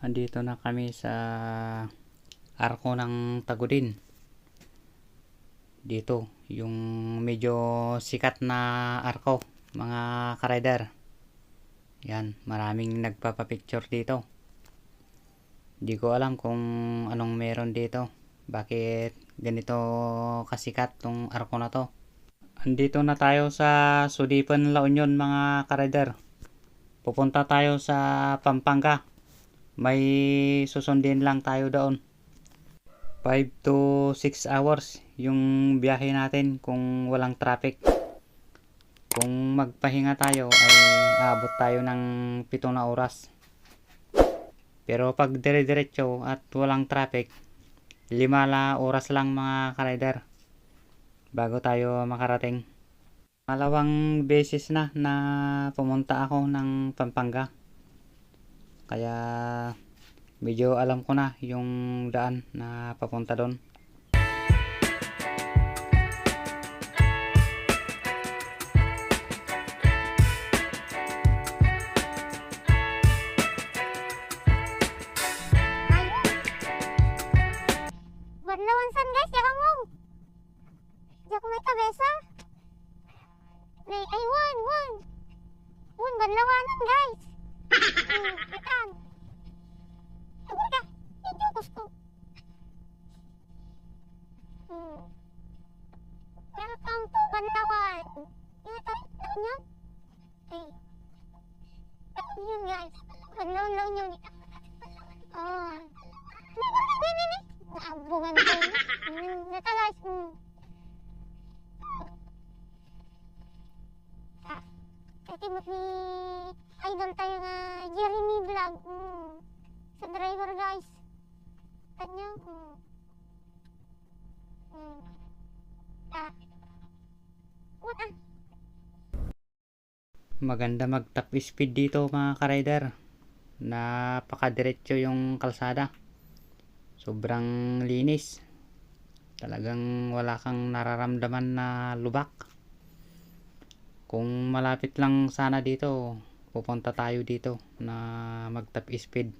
andito na kami sa arko ng Tagudin. Dito, yung medyo sikat na arko, mga ka-rider. Yan, maraming nagpapapicture dito. Di ko alam kung anong meron dito. Bakit ganito kasikat tong arko na to. Andito na tayo sa Sudipan, La Union, mga ka-rider. Pupunta tayo sa Pampanga. May susundin lang tayo doon. 5 to 6 hours yung biyahe natin kung walang traffic. Kung magpahinga tayo ay aabot tayo ng 7 na oras. Pero pag dire-diretso at walang traffic, 5 na oras lang, mga ka-rider, bago tayo makarating. Malawang beses na pumunta ako ng Pampanga. Kaya medyo alam ko na yung daan na papunta doon. Badlawansan guys, ya kamu. Jak may kabesa. Ay, one badlawanan guys. Ikan. Udah, itu gusto. Welcome to Banlawan. Ini tayo. Eh. Yun guys. Banlawan yun. Oh. Ini. Abungan ko. Natalas. Timot ni idol tayo nga Jeremy Vlog. Sa driver guys. Kanya. What ah? Maganda mag top speed dito, mga ka-rider. Napakadiretso yung kalsada. Sobrang linis. Talagang wala kang nararamdaman na lubak. Kung malapit lang sana dito, pupunta tayo dito na mag top speed.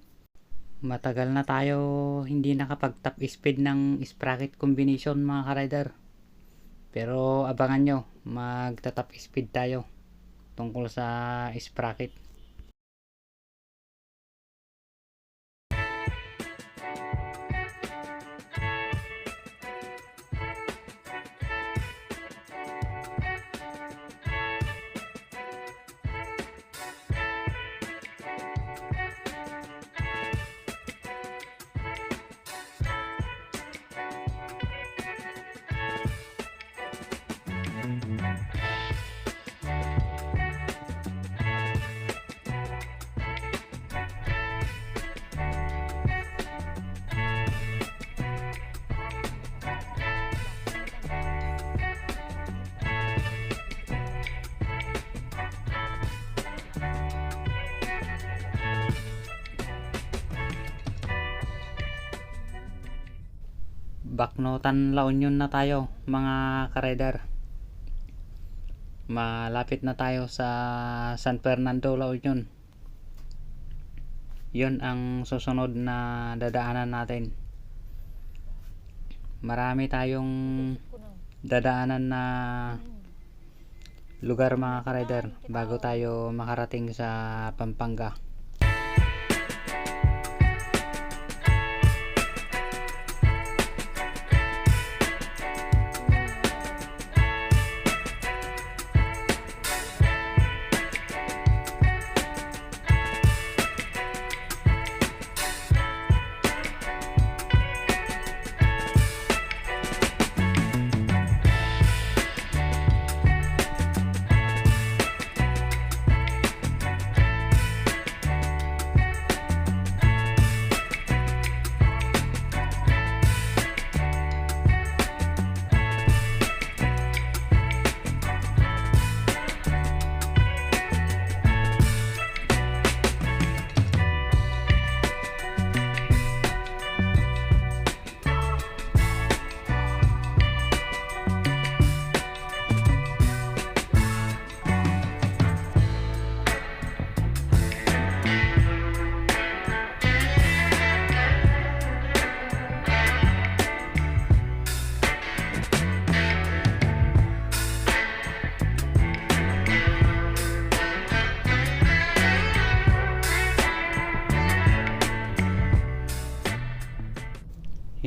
Matagal na tayo hindi nakapag top speed ng sprocket combination, mga ka-rider. Pero abangan nyo, magta top speed tayo tungkol sa sprocket. Baknotan, La Union na tayo, mga ka-rider. Malapit na tayo sa San Fernando, La Union. Yun ang susunod na dadaanan natin. Marami tayong dadaanan na lugar, mga ka-rider, bago tayo makarating sa Pampanga.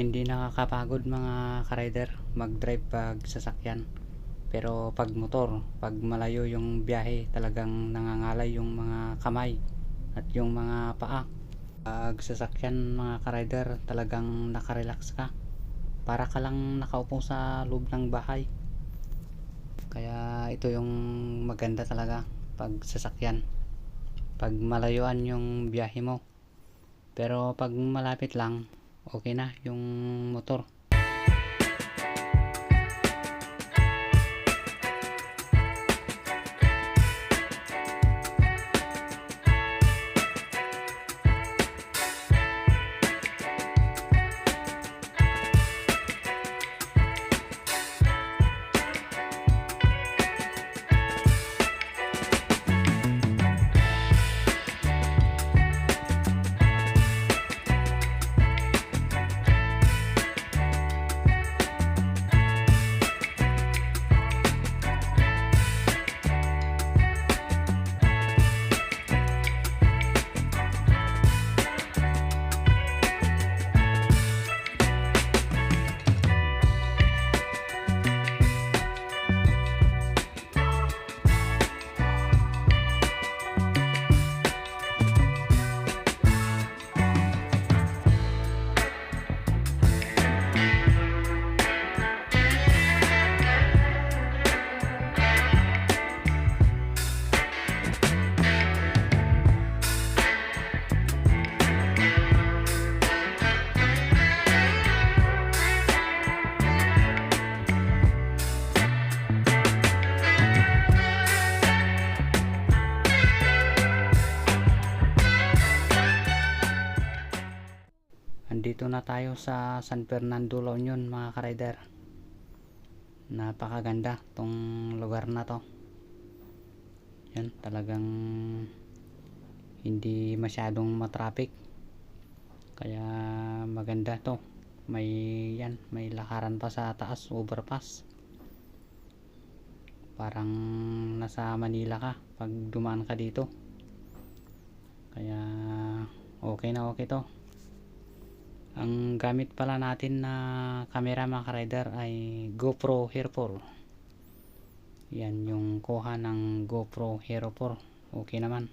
Hindi nakakapagod mga ka-rider mag-drive pag sasakyan. Pero pag motor, pag malayo yung biyahe, talagang nangangalay yung mga kamay at yung mga paa. Pag sasakyan mga ka-rider, talagang nakarelax ka. Para ka lang nakaupo sa loob ng bahay. Kaya ito yung maganda talaga pag sasakyan. Pag malayuan yung biyahe mo. Pero pag malapit lang, okay na yung motor. Andito na tayo sa San Fernando, La Union mga ka-rider. Napakaganda tong lugar na to. Yan, talagang hindi masyadong matraffic. Kaya maganda to. May lakaran pa sa taas, overpass. Parang nasa Manila ka pag dumaan ka dito. Kaya okay na okay to. Ang gamit pala natin na camera mga ka-rider ay GoPro Hero 4. Yan yung kuha ng GoPro Hero 4. Okay naman.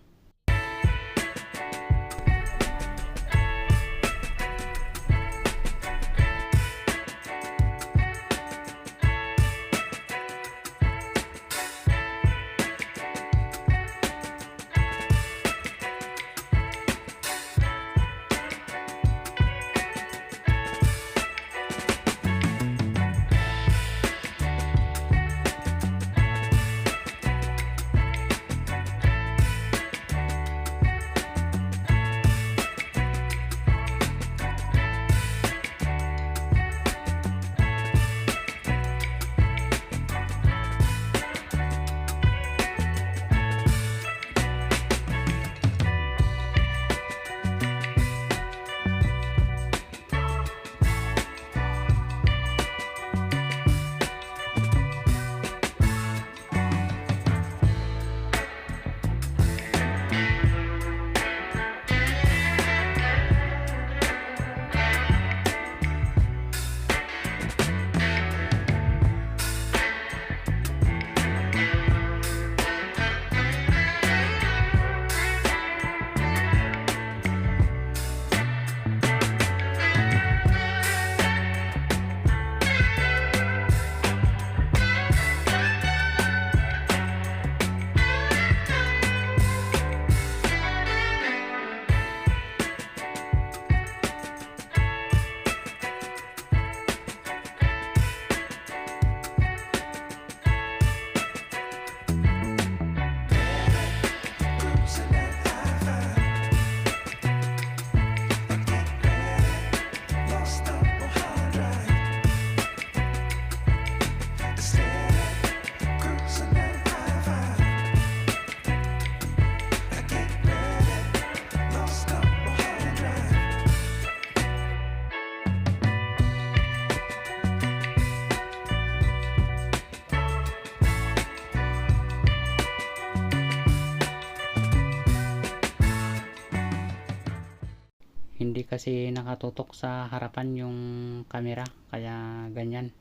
Hindi kasi nakatutok sa harapan yung camera, kaya ganyan.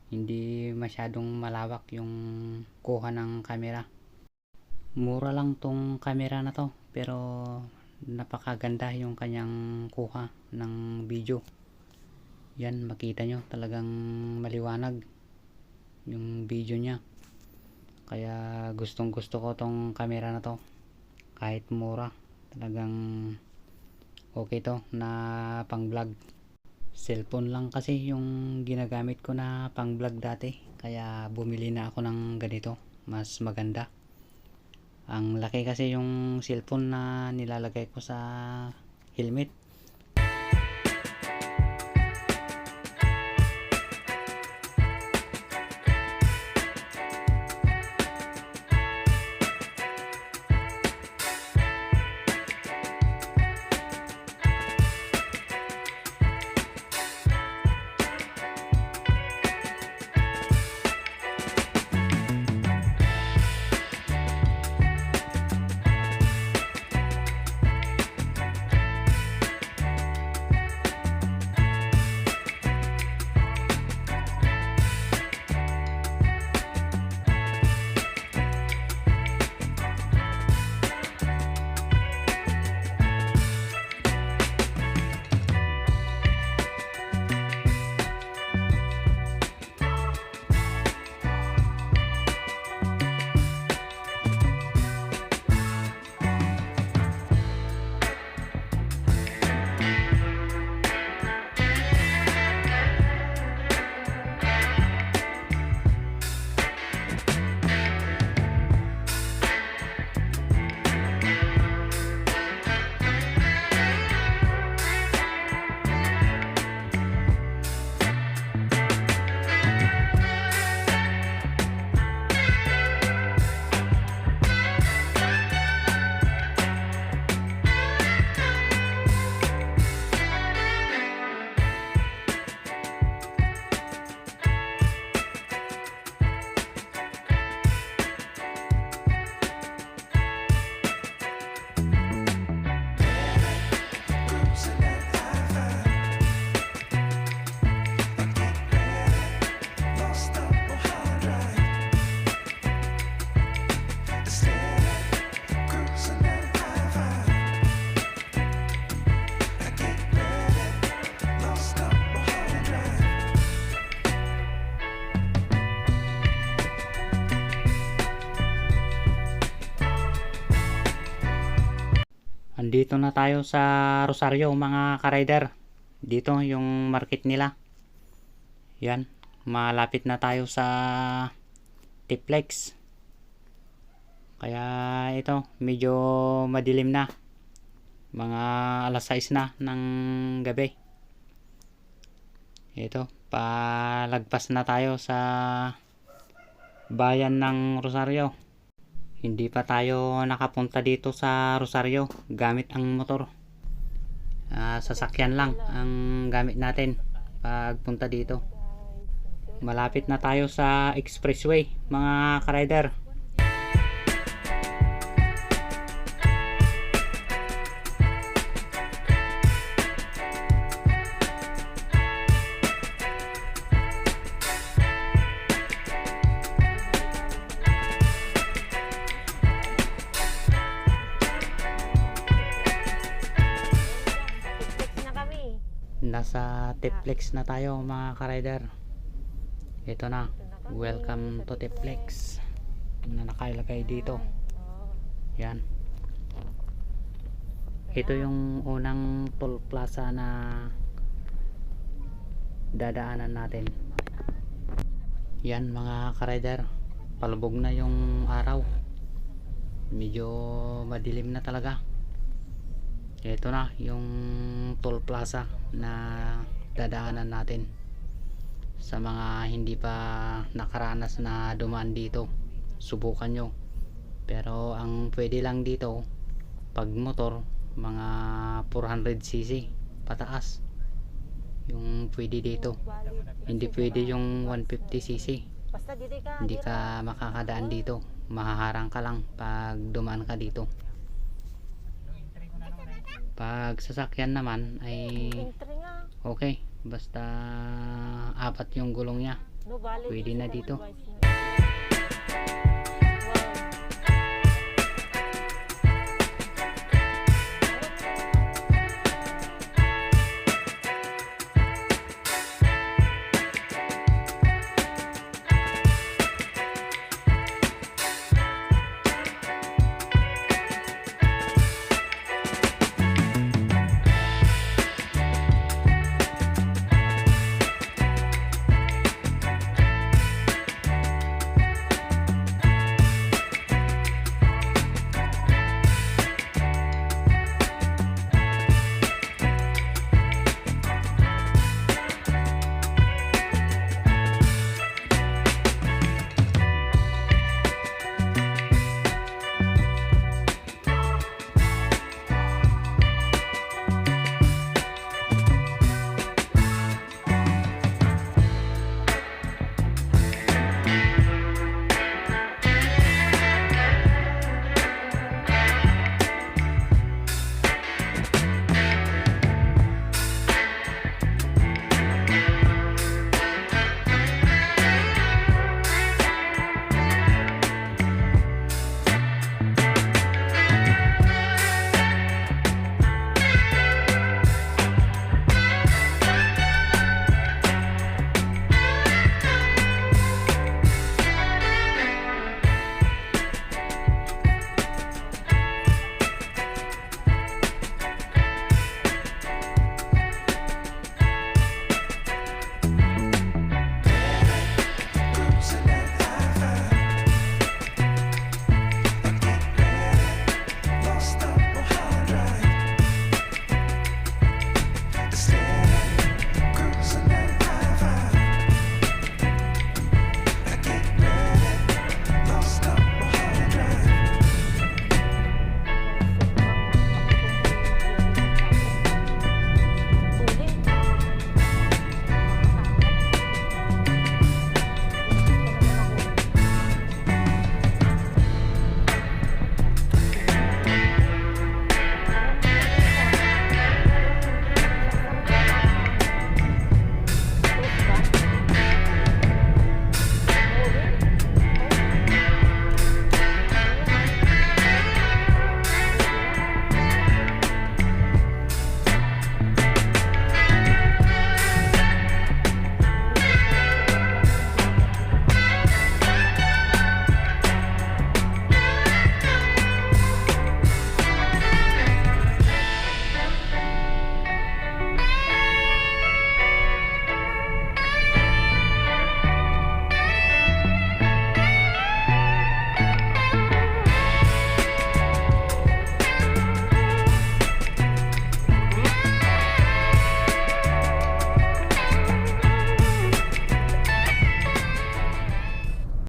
Hindi masyadong malawak yung kuha ng camera. Mura lang tong camera na to, pero napakaganda yung kanyang kuha ng video. Yan, makita nyo talagang maliwanag yung video nya. Kaya gustong gusto ko tong camera na to. Kahit mura, talagang okay to na pang vlog. Cellphone lang kasi yung ginagamit ko na pang vlog dati, kaya bumili na ako ng ganito, mas maganda. Ang laki kasi yung cellphone na nilalagay ko sa helmet. Andito na tayo sa Rosario mga ka-rider. Dito yung market nila. Yan, malapit na tayo sa Tiplex. Kaya ito, medyo madilim na. Mga alas 6 na ng gabi. Ito, palagpas na tayo sa bayan ng Rosario. Hindi pa tayo nakapunta dito sa Rosario gamit ang motor. Sasakyan lang ang gamit natin pagpunta dito. Malapit na tayo sa expressway mga ka-rider. Nasa Tiplex na tayo mga ka-rider. Ito na, welcome to Tiplex na nakalagay dito. Yan, ito yung unang toll plaza na dadaanan natin. Yan mga ka-rider, palubog na yung araw, medyo madilim na talaga. Ito na yung toll plaza na dadaanan natin. Sa mga hindi pa nakaranas na dumaan dito, subukan nyo. Pero ang pwede lang dito pag motor, mga 400cc pataas yung pwede dito. Hindi pwede yung 150cc. Hindi ka makakadaan dito, mahaharang ka lang pag dumaan ka dito. Pag sasakyan naman ay Entry nga. okay, basta apat yung gulong niya, No, valid pwede yung na dito. advice na.